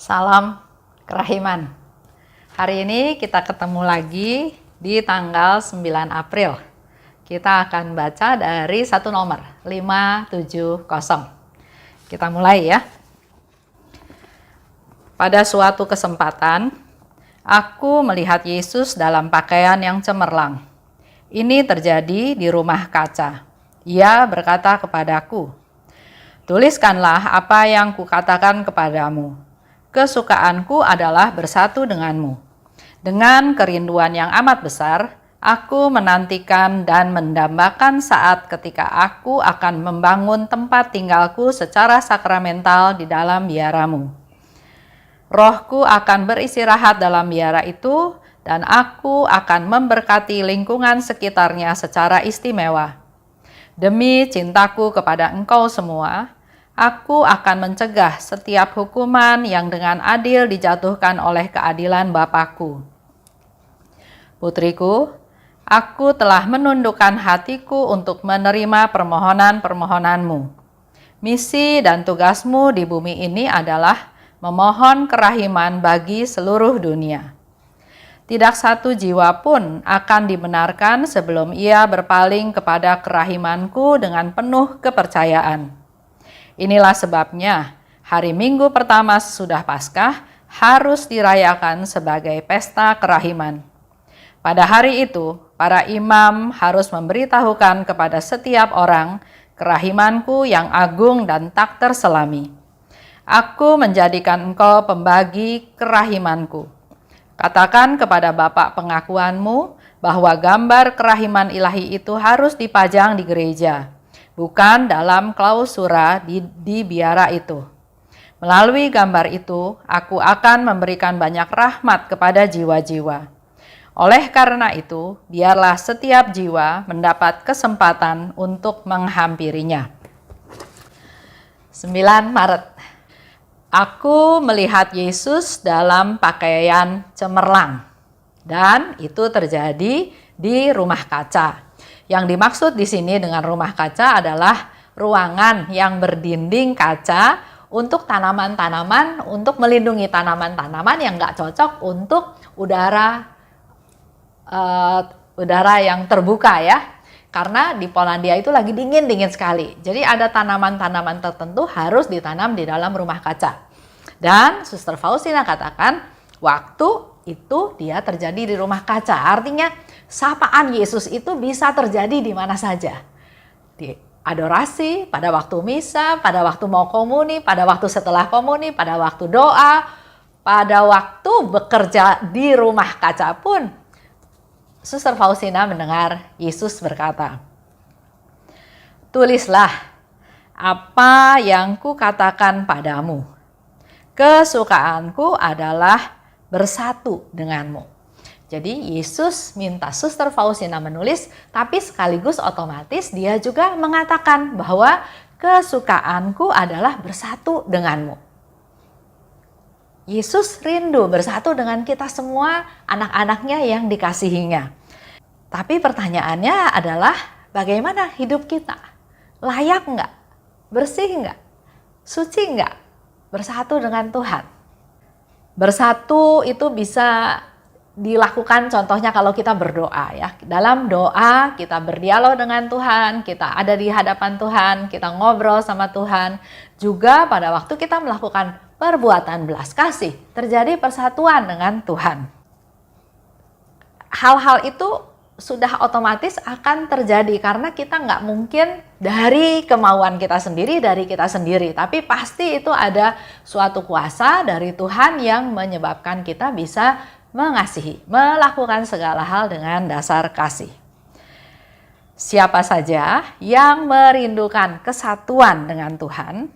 Salam kerahiman. Hari ini kita ketemu lagi di tanggal 9 April. Kita akan baca dari satu nomor, 570. Kita mulai ya. Pada suatu kesempatan, aku melihat Yesus dalam pakaian yang cemerlang. Ini terjadi di rumah kaca. Ia berkata kepadaku, "Tuliskanlah apa yang kukatakan kepadamu. Kesukaanku adalah bersatu denganmu. Dengan kerinduan yang amat besar, aku menantikan dan mendambakan saat ketika aku akan membangun tempat tinggalku secara sakramental di dalam biaramu. Rohku akan beristirahat dalam biara itu, dan aku akan memberkati lingkungan sekitarnya secara istimewa. Demi cintaku kepada engkau semua, aku akan mencegah setiap hukuman yang dengan adil dijatuhkan oleh keadilan Bapakku. Putriku, aku telah menundukkan hatiku untuk menerima permohonan-permohonanmu. Misi dan tugasmu di bumi ini adalah memohon kerahiman bagi seluruh dunia. Tidak satu jiwa pun akan dibenarkan sebelum ia berpaling kepada kerahimanku dengan penuh kepercayaan. Inilah sebabnya hari Minggu pertama sesudah Paskah harus dirayakan sebagai pesta kerahiman. Pada hari itu, para imam harus memberitahukan kepada setiap orang kerahimanku yang agung dan tak terselami. Aku menjadikan engkau pembagi kerahimanku. Katakan kepada bapak pengakuanmu bahwa gambar kerahiman ilahi itu harus dipajang di gereja, bukan dalam klausura di biara itu. Melalui gambar itu, aku akan memberikan banyak rahmat kepada jiwa-jiwa. Oleh karena itu, biarlah setiap jiwa mendapat kesempatan untuk menghampirinya." 9 Maret. Aku melihat Yesus dalam pakaian cemerlang, dan itu terjadi di rumah kaca. Yang dimaksud di sini dengan rumah kaca adalah ruangan yang berdinding kaca untuk tanaman-tanaman, untuk melindungi tanaman-tanaman yang nggak cocok untuk udara yang terbuka ya. Karena di Polandia itu lagi dingin sekali. Jadi ada tanaman-tanaman tertentu harus ditanam di dalam rumah kaca. Dan Suster Faustina katakan waktu itu dia terjadi di rumah kaca. Artinya sapaan Yesus itu bisa terjadi di mana saja. Di adorasi, pada waktu misa, pada waktu mau komuni, pada waktu setelah komuni, pada waktu doa, pada waktu bekerja di rumah kaca pun. Suster Faustina mendengar Yesus berkata, "Tulislah apa yang kukatakan padamu. Kesukaanku adalah bersatu denganmu." Jadi Yesus minta Suster Faustina menulis, tapi sekaligus otomatis dia juga mengatakan bahwa kesukaanku adalah bersatu denganmu. Yesus rindu bersatu dengan kita semua, anak-anaknya yang dikasihinya. Tapi pertanyaannya adalah bagaimana hidup kita? Layak enggak? Bersih enggak? Suci enggak? Bersatu dengan Tuhan. Bersatu itu bisa dilakukan contohnya kalau kita berdoa ya. Dalam doa kita berdialog dengan Tuhan, kita ada di hadapan Tuhan, kita ngobrol sama Tuhan. Juga pada waktu kita melakukan perbuatan belas kasih, terjadi persatuan dengan Tuhan. Hal-hal itu sudah otomatis akan terjadi karena kita nggak mungkin dari kemauan kita sendiri, tapi pasti itu ada suatu kuasa dari Tuhan yang menyebabkan kita bisa mengasihi, melakukan segala hal dengan dasar kasih. Siapa saja yang merindukan kesatuan dengan Tuhan,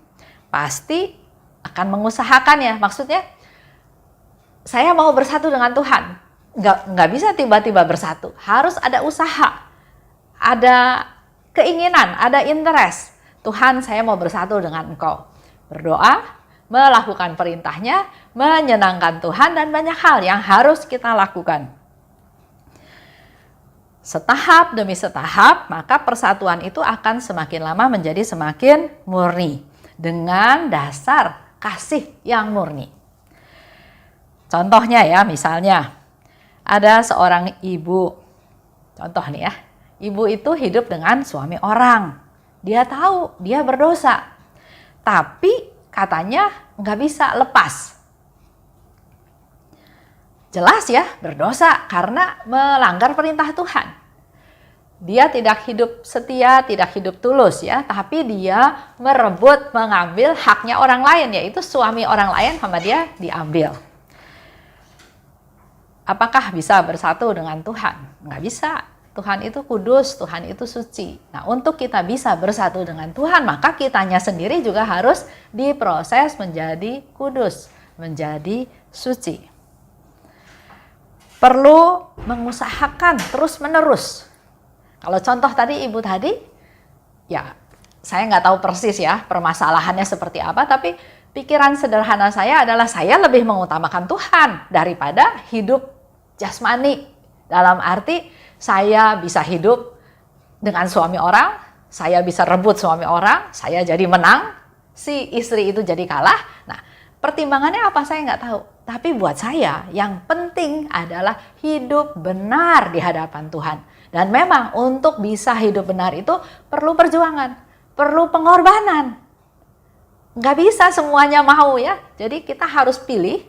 pasti akan mengusahakannya. Maksudnya, saya mau bersatu dengan Tuhan. Nggak bisa tiba-tiba bersatu. Harus ada usaha, ada keinginan, ada interest. Tuhan, saya mau bersatu dengan Engkau. Berdoa, melakukan perintahnya, menyenangkan Tuhan, dan banyak hal yang harus kita lakukan. Setahap demi setahap, maka persatuan itu akan semakin lama menjadi semakin murni dengan dasar kasih yang murni. Contohnya ya, misalnya ada seorang ibu. Contoh nih ya, ibu itu hidup dengan suami orang. Dia tahu dia berdosa, tapi katanya nggak bisa lepas. Jelas ya, berdosa karena melanggar perintah Tuhan. Dia tidak hidup setia, tidak hidup tulus ya, tapi dia merebut, mengambil haknya orang lain, yaitu suami orang lain sama dia diambil. Apakah bisa bersatu dengan Tuhan? Nggak bisa. Tuhan itu kudus, Tuhan itu suci. Nah, untuk kita bisa bersatu dengan Tuhan, maka kitanya sendiri juga harus diproses menjadi kudus, menjadi suci. Perlu mengusahakan terus-menerus. Kalau contoh tadi ibu tadi, ya saya nggak tahu persis ya permasalahannya seperti apa, tapi pikiran sederhana saya adalah saya lebih mengutamakan Tuhan daripada hidup jasmani. Dalam arti saya bisa hidup dengan suami orang, saya bisa rebut suami orang, saya jadi menang, si istri itu jadi kalah. Nah, pertimbangannya apa saya nggak tahu. Tapi buat saya yang penting adalah hidup benar di hadapan Tuhan. Dan memang untuk bisa hidup benar itu perlu perjuangan, perlu pengorbanan. Nggak bisa semuanya mau ya. Jadi kita harus pilih.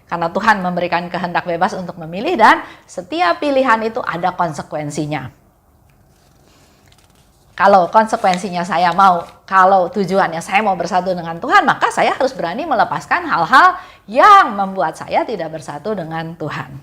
Karena Tuhan memberikan kehendak bebas untuk memilih dan setiap pilihan itu ada konsekuensinya. Kalau konsekuensinya saya mau, kalau tujuannya saya mau bersatu dengan Tuhan, maka saya harus berani melepaskan hal-hal yang membuat saya tidak bersatu dengan Tuhan.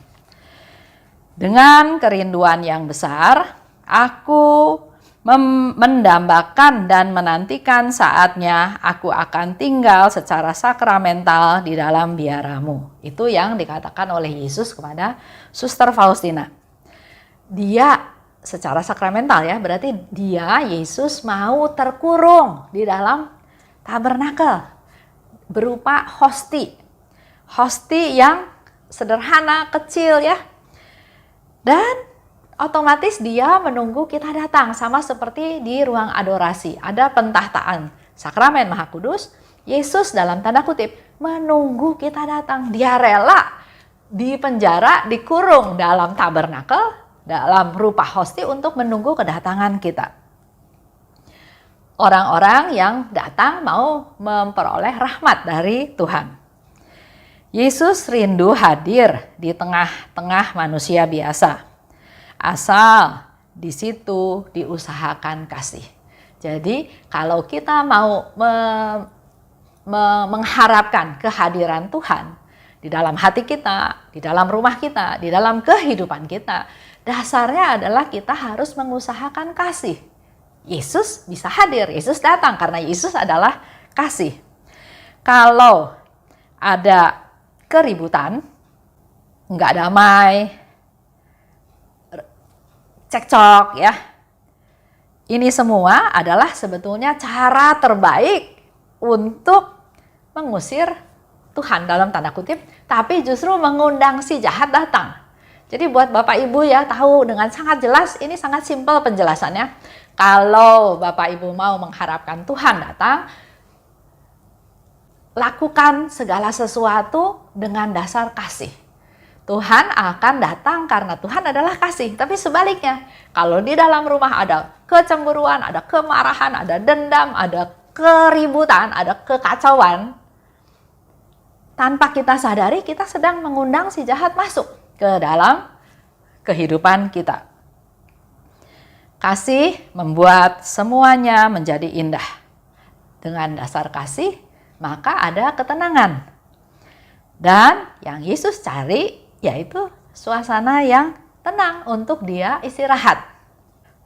Dengan kerinduan yang besar, aku mendambakan dan menantikan saatnya aku akan tinggal secara sakramental di dalam biaramu. Itu yang dikatakan oleh Yesus kepada Suster Faustina. Dia secara sakramental ya, berarti dia, Yesus mau terkurung di dalam tabernakel berupa hosti. Hosti yang sederhana, kecil ya. Dan otomatis dia menunggu kita datang, sama seperti di ruang adorasi. Ada pentahtaan sakramen Maha Kudus, Yesus dalam tanda kutip menunggu kita datang. Dia rela di penjara, dikurung dalam tabernakel, dalam rupa hosti untuk menunggu kedatangan kita. Orang-orang yang datang mau memperoleh rahmat dari Tuhan. Yesus rindu hadir di tengah-tengah manusia biasa. Asal di situ diusahakan kasih. Jadi kalau kita mau mengharapkan kehadiran Tuhan di dalam hati kita, di dalam rumah kita, di dalam kehidupan kita, dasarnya adalah kita harus mengusahakan kasih. Yesus bisa hadir, Yesus datang karena Yesus adalah kasih. Kalau ada keributan, nggak damai, cekcok ya. Ini semua adalah sebetulnya cara terbaik untuk mengusir Tuhan dalam tanda kutip, tapi justru mengundang si jahat datang. Jadi buat Bapak Ibu ya tahu dengan sangat jelas, ini sangat simpel penjelasannya. Kalau Bapak Ibu mau mengharapkan Tuhan datang, lakukan segala sesuatu dengan dasar kasih. Tuhan akan datang karena Tuhan adalah kasih. Tapi sebaliknya, kalau di dalam rumah ada kecemburuan, ada kemarahan, ada dendam, ada keributan, ada kekacauan, tanpa kita sadari kita sedang mengundang si jahat masuk ke dalam kehidupan kita. Kasih membuat semuanya menjadi indah. Dengan dasar kasih, maka ada ketenangan. Dan yang Yesus cari yaitu suasana yang tenang untuk dia istirahat.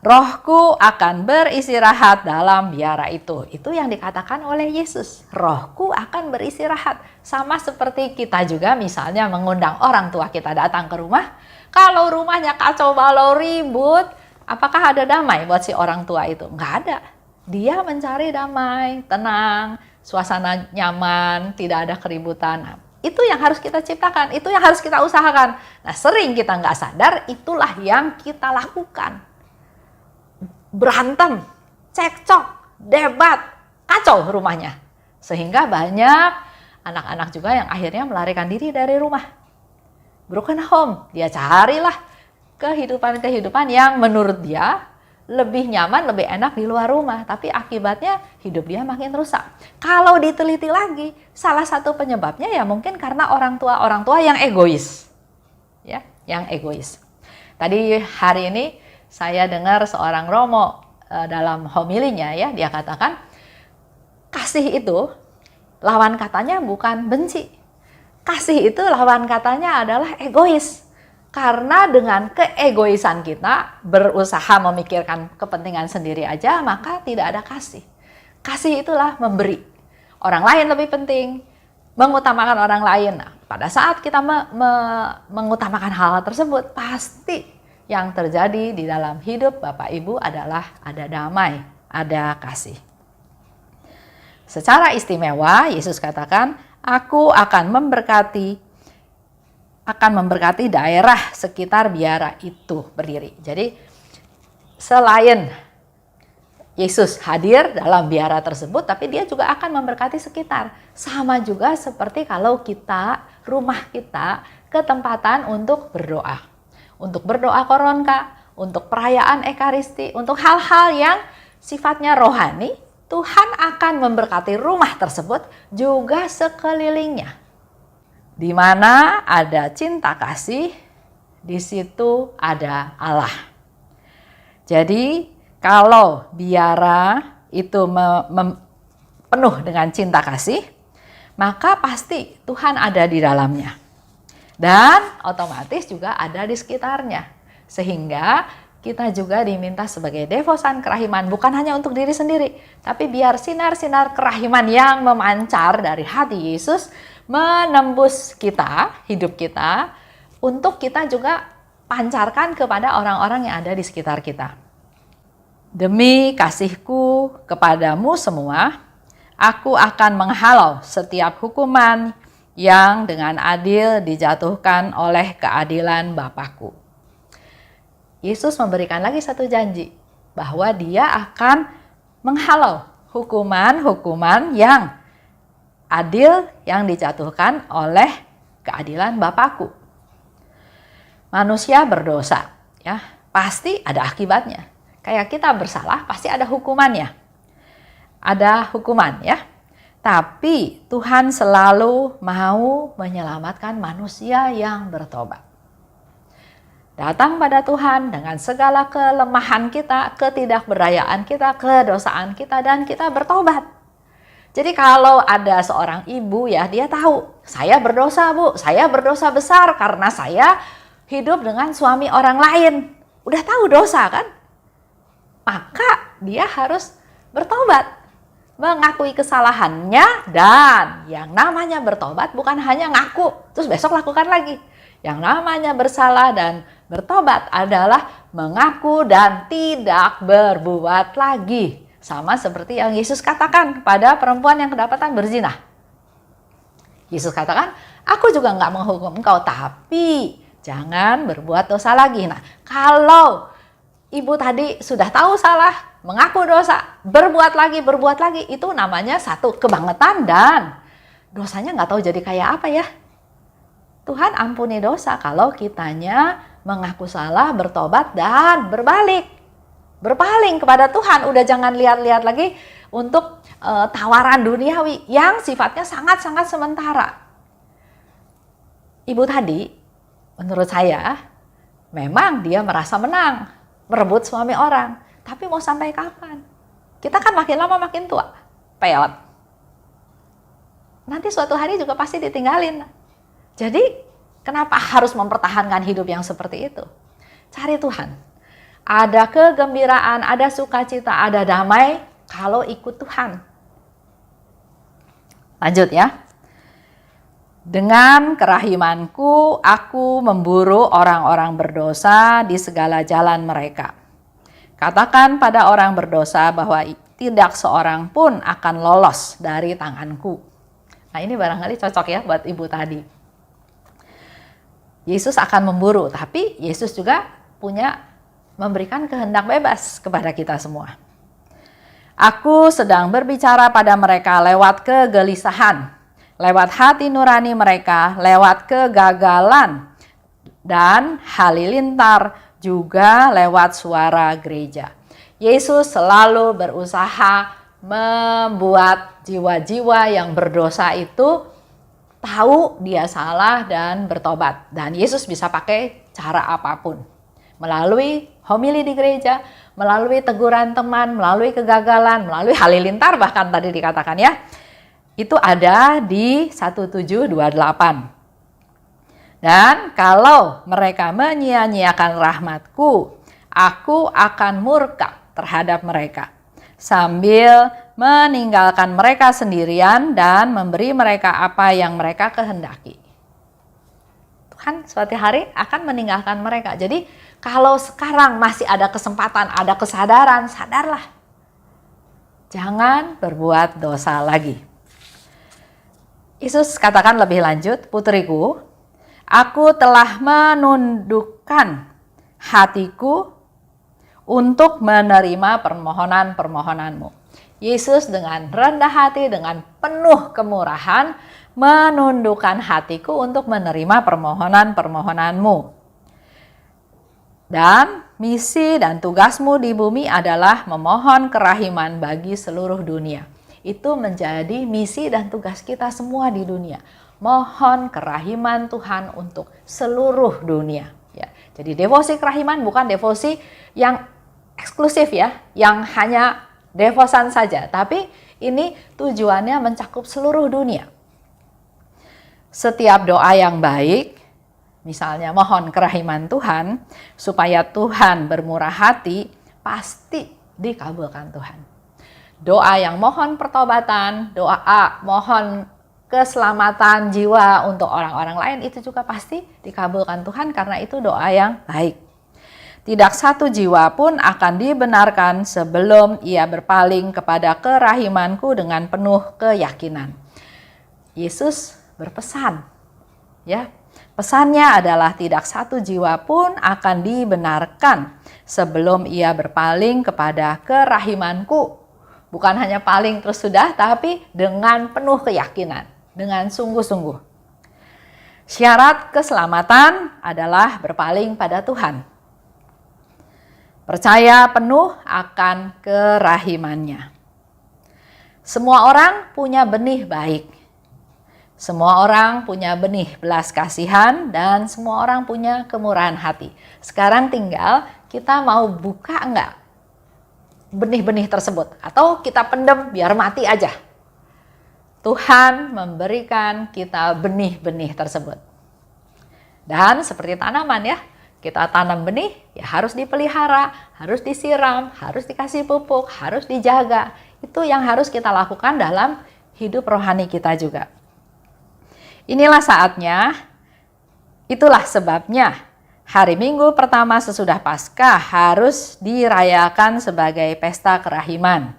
Rohku akan beristirahat dalam biara itu. Itu yang dikatakan oleh Yesus. Rohku akan beristirahat. Sama seperti kita juga misalnya mengundang orang tua kita datang ke rumah. Kalau rumahnya kacau balau ribut, apakah ada damai buat si orang tua itu? Nggak ada. Dia mencari damai, tenang, suasana nyaman, tidak ada keributan. Nah, itu yang harus kita ciptakan, itu yang harus kita usahakan. Nah, sering kita nggak sadar, itulah yang kita lakukan. Berantem, cekcok, debat, kacau rumahnya. Sehingga banyak anak-anak juga yang akhirnya melarikan diri dari rumah. broken home. Dia carilah kehidupan-kehidupan yang menurut dia lebih nyaman, lebih enak di luar rumah. Tapi akibatnya hidup dia makin rusak. Kalau diteliti lagi, salah satu penyebabnya ya mungkin karena orang tua yang egois. Ya, yang egois. Tadi hari ini saya dengar seorang romo dalam homilinya ya, dia katakan kasih itu lawan katanya bukan benci. Kasih itu lawan katanya adalah egois. Karena dengan keegoisan kita berusaha memikirkan kepentingan sendiri aja, maka tidak ada kasih. Kasih itulah memberi. Orang lain lebih penting, mengutamakan orang lain. Nah, pada saat kita mengutamakan hal tersebut, pasti yang terjadi di dalam hidup Bapak Ibu adalah ada damai, ada kasih. Secara istimewa, Yesus katakan, "Aku akan memberkati daerah sekitar biara itu berdiri." Jadi selain Yesus hadir dalam biara tersebut, tapi dia juga akan memberkati sekitar. Sama juga seperti kalau kita, rumah kita, ketempatan untuk berdoa. Untuk berdoa koronka, untuk perayaan ekaristi, untuk hal-hal yang sifatnya rohani, Tuhan akan memberkati rumah tersebut juga sekelilingnya. Di mana ada cinta kasih, di situ ada Allah. Jadi kalau biara itu penuh dengan cinta kasih, maka pasti Tuhan ada di dalamnya. Dan otomatis juga ada di sekitarnya. Sehingga kita juga diminta sebagai devosan kerahiman, bukan hanya untuk diri sendiri, tapi biar sinar-sinar kerahiman yang memancar dari hati Yesus menembus kita, hidup kita, untuk kita juga pancarkan kepada orang-orang yang ada di sekitar kita. Demi kasihku kepadamu semua, aku akan menghalau setiap hukuman yang dengan adil dijatuhkan oleh keadilan Bapakku. Yesus memberikan lagi satu janji, bahwa dia akan menghalau hukuman-hukuman yang adil yang dijatuhkan oleh keadilan Bapakku. Manusia berdosa, ya, pasti ada akibatnya. Kayak kita bersalah, pasti ada hukumannya. Ada hukuman, ya. Tapi Tuhan selalu mau menyelamatkan manusia yang bertobat. Datang pada Tuhan dengan segala kelemahan kita, ketidakberdayaan kita, kedosaan kita, dan kita bertobat. Jadi kalau ada seorang ibu ya, dia tahu, saya berdosa Bu, saya berdosa besar karena saya hidup dengan suami orang lain. Udah tahu dosa kan? Maka dia harus bertobat, mengakui kesalahannya, dan yang namanya bertobat bukan hanya ngaku, terus besok lakukan lagi. Yang namanya bersalah dan bertobat adalah mengaku dan tidak berbuat lagi. Sama seperti yang Yesus katakan pada perempuan yang kedapatan berzina. Yesus katakan, aku juga nggak menghukum engkau, tapi jangan berbuat dosa lagi. Nah, kalau ibu tadi sudah tahu salah, mengaku dosa, berbuat lagi, itu namanya satu kebangetan dan dosanya nggak tahu jadi kayak apa ya. Tuhan ampuni dosa kalau kitanya mengaku salah, bertobat, dan berpaling kepada Tuhan. Udah jangan lihat-lihat lagi untuk tawaran duniawi yang sifatnya sangat-sangat sementara. Ibu tadi, menurut saya, memang dia merasa menang, merebut suami orang. Tapi mau sampai kapan? Kita kan makin lama makin tua, peot. Nanti suatu hari juga pasti ditinggalin. Jadi, kenapa harus mempertahankan hidup yang seperti itu? Cari Tuhan. Ada kegembiraan, ada sukacita, ada damai kalau ikut Tuhan. Lanjut ya. Dengan kerahimanku, aku memburu orang-orang berdosa di segala jalan mereka. Katakan pada orang berdosa bahwa tidak seorang pun akan lolos dari tanganku. Nah, ini barangkali cocok ya buat ibu tadi. Yesus akan memburu, tapi Yesus juga memberikan kehendak bebas kepada kita semua. Aku sedang berbicara pada mereka lewat kegelisahan, lewat hati nurani mereka, lewat kegagalan, dan halilintar, juga lewat suara gereja. Yesus selalu berusaha membuat jiwa-jiwa yang berdosa itu tahu dia salah dan bertobat. Dan Yesus bisa pakai cara apapun. Melalui homili di gereja, melalui teguran teman, melalui kegagalan, melalui halilintar bahkan tadi dikatakan ya. Itu ada di 1728. Dan kalau mereka menyia-nyiakan rahmatku, aku akan murka terhadap mereka, sambil meninggalkan mereka sendirian dan memberi mereka apa yang mereka kehendaki. Tuhan suatu hari akan meninggalkan mereka. Jadi kalau sekarang masih ada kesempatan, ada kesadaran, sadarlah. Jangan berbuat dosa lagi. Yesus katakan lebih lanjut, putriku, aku telah menundukkan hatiku untuk menerima permohonan-permohonanmu. Yesus dengan rendah hati, dengan penuh kemurahan, menundukkan hatiku untuk menerima permohonan-permohonanmu. Dan misi dan tugasmu di bumi adalah memohon kerahiman bagi seluruh dunia. Itu menjadi misi dan tugas kita semua di dunia. Mohon kerahiman Tuhan untuk seluruh dunia. Ya, jadi devosi kerahiman bukan devosi yang eksklusif ya, yang hanya devosan saja. Tapi ini tujuannya mencakup seluruh dunia. Setiap doa yang baik, misalnya mohon kerahiman Tuhan, supaya Tuhan bermurah hati, pasti dikabulkan Tuhan. Doa yang mohon pertobatan, doa mohon keselamatan jiwa untuk orang-orang lain, itu juga pasti dikabulkan Tuhan karena itu doa yang baik. Tidak satu jiwa pun akan dibenarkan sebelum ia berpaling kepada kerahimanku dengan penuh keyakinan. Yesus berpesan, ya, pesannya adalah tidak satu jiwa pun akan dibenarkan sebelum ia berpaling kepada kerahimanku. Bukan hanya paling terus sudah, tapi dengan penuh keyakinan, dengan sungguh-sungguh. Syarat keselamatan adalah berpaling pada Tuhan. Percaya penuh akan kerahimannya. Semua orang punya benih baik. Semua orang punya benih belas kasihan dan semua orang punya kemurahan hati. Sekarang tinggal kita mau buka enggak benih-benih tersebut atau kita pendem biar mati aja. Tuhan memberikan kita benih-benih tersebut. Dan seperti tanaman ya, kita tanam benih ya harus dipelihara, harus disiram, harus dikasih pupuk, harus dijaga. Itu yang harus kita lakukan dalam hidup rohani kita juga. Inilah saatnya, itulah sebabnya hari Minggu pertama sesudah Paskah harus dirayakan sebagai pesta kerahiman.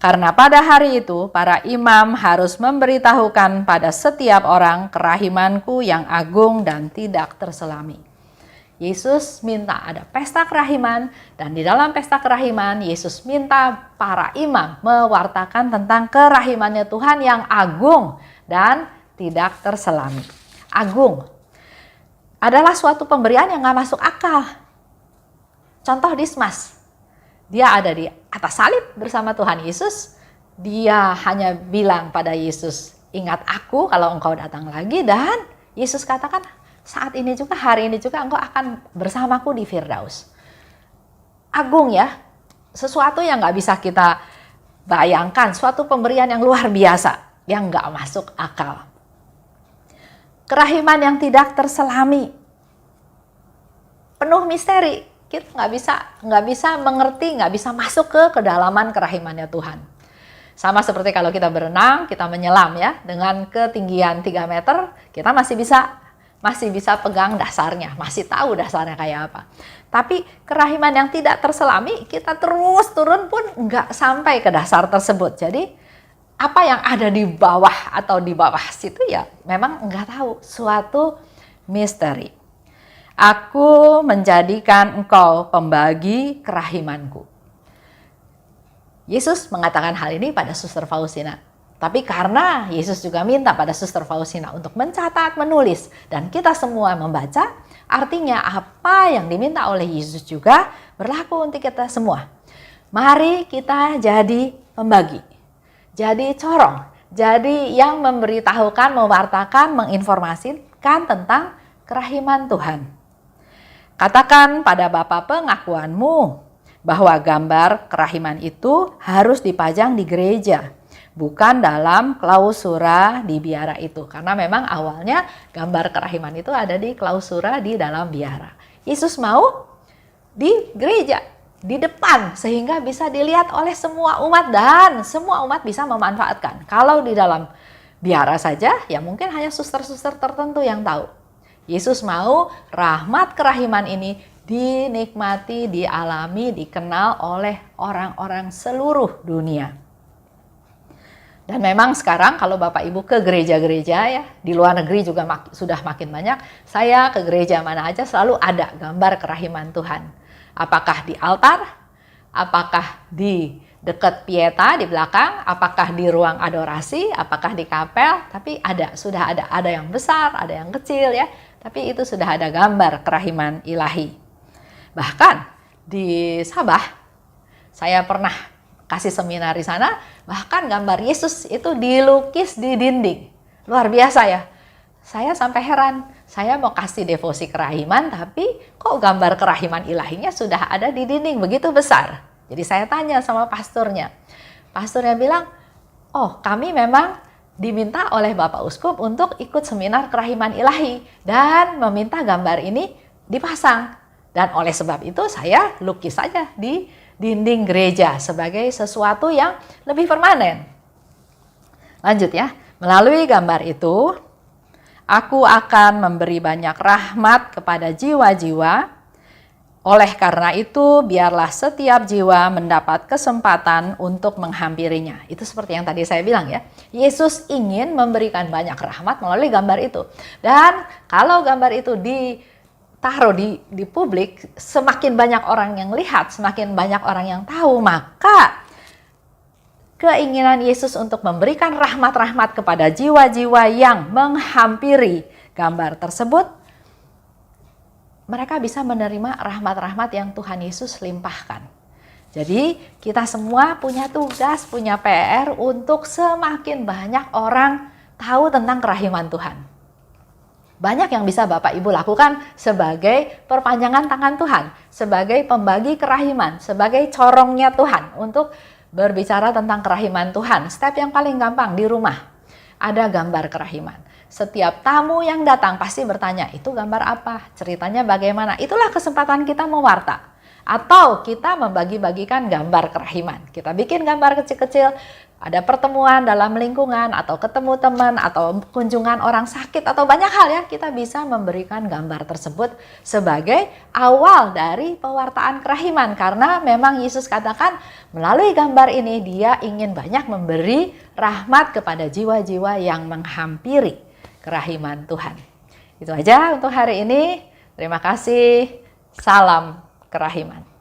Karena pada hari itu para imam harus memberitahukan pada setiap orang kerahimanku yang agung dan tidak terselami. Yesus minta ada pesta kerahiman, dan di dalam pesta kerahiman Yesus minta para imam mewartakan tentang kerahimannya Tuhan yang agung dan tidak terselami. Agung adalah suatu pemberian yang gak masuk akal. Contoh Dismas, dia ada di atas salib bersama Tuhan Yesus. Dia hanya bilang pada Yesus, ingat aku kalau engkau datang lagi, dan Yesus katakan, saat ini juga, hari ini juga engkau akan bersamaku di Firdaus. Agung ya, sesuatu yang gak bisa kita bayangkan, suatu pemberian yang luar biasa, yang gak masuk akal. Kerahiman yang tidak terselami, penuh misteri, kita nggak bisa mengerti, nggak bisa masuk ke kedalaman kerahimannya Tuhan. Sama seperti kalau kita berenang, kita menyelam ya, dengan ketinggian 3 meter, kita masih bisa pegang dasarnya, masih tahu dasarnya kayak apa. Tapi kerahiman yang tidak terselami, kita terus turun pun nggak sampai ke dasar tersebut. Jadi apa yang ada di bawah atau di bawah situ ya memang nggak tahu, suatu misteri. Aku menjadikan engkau pembagi kerahimanku. Yesus mengatakan hal ini pada Suster Faustina. Tapi karena Yesus juga minta pada Suster Faustina untuk mencatat, menulis, dan kita semua membaca, Artinya apa yang diminta oleh Yesus juga berlaku untuk kita semua. Mari kita jadi pembagi, jadi corong, jadi yang memberitahukan, mewartakan, menginformasikan tentang kerahiman Tuhan. Katakan pada Bapa pengakuanmu bahwa gambar kerahiman itu harus dipajang di gereja, bukan dalam klausura di biara itu. Karena memang awalnya gambar kerahiman itu ada di klausura di dalam biara. Yesus mau di gereja, di depan, sehingga bisa dilihat oleh semua umat dan semua umat bisa memanfaatkan. Kalau di dalam biara saja, ya mungkin hanya suster-suster tertentu yang tahu. Yesus mau rahmat kerahiman ini dinikmati, dialami, dikenal oleh orang-orang seluruh dunia. Dan memang sekarang kalau Bapak Ibu ke gereja-gereja ya, di luar negeri juga sudah makin banyak, saya ke gereja mana aja selalu ada gambar kerahiman Tuhan. Apakah di altar, apakah di dekat pieta di belakang, apakah di ruang adorasi, apakah di kapel, tapi sudah ada yang besar, ada yang kecil ya, tapi itu sudah ada gambar kerahiman ilahi. Bahkan di Sabah, saya pernah kasih seminar di sana, bahkan gambar Yesus itu dilukis di dinding. Luar biasa ya. Saya sampai heran, saya mau kasih devosi kerahiman, tapi kok gambar kerahiman ilahinya sudah ada di dinding begitu besar. Jadi saya tanya sama pastornya. Pastornya bilang, oh kami memang diminta oleh Bapak Uskup untuk ikut seminar kerahiman ilahi dan meminta gambar ini dipasang. Dan oleh sebab itu saya lukis saja di dinding gereja sebagai sesuatu yang lebih permanen. Lanjut ya, melalui gambar itu aku akan memberi banyak rahmat kepada jiwa-jiwa. Oleh karena itu, biarlah setiap jiwa mendapat kesempatan untuk menghampirinya. Itu seperti yang tadi saya bilang ya. Yesus ingin memberikan banyak rahmat melalui gambar itu. Dan kalau gambar itu ditaruh di publik, semakin banyak orang yang lihat, semakin banyak orang yang tahu, maka keinginan Yesus untuk memberikan rahmat-rahmat kepada jiwa-jiwa yang menghampiri gambar tersebut, mereka bisa menerima rahmat-rahmat yang Tuhan Yesus limpahkan. Jadi kita semua punya tugas, punya PR untuk semakin banyak orang tahu tentang kerahiman Tuhan. Banyak yang bisa Bapak Ibu lakukan sebagai perpanjangan tangan Tuhan, sebagai pembagi kerahiman, sebagai corongnya Tuhan untuk berbicara tentang kerahiman Tuhan. Step yang paling gampang di rumah, ada gambar kerahiman. Setiap tamu yang datang pasti bertanya, itu gambar apa? Ceritanya bagaimana? Itulah kesempatan kita mewarta. Atau kita membagi-bagikan gambar kerahiman. Kita bikin gambar kecil-kecil, ada pertemuan dalam lingkungan, atau ketemu teman, atau kunjungan orang sakit, atau banyak hal ya. Kita bisa memberikan gambar tersebut sebagai awal dari pewartaan kerahiman. Karena memang Yesus katakan melalui gambar ini dia ingin banyak memberi rahmat kepada jiwa-jiwa yang menghampiri kerahiman Tuhan. Itu aja untuk hari ini. Terima kasih. Salam kerahiman.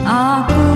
Aku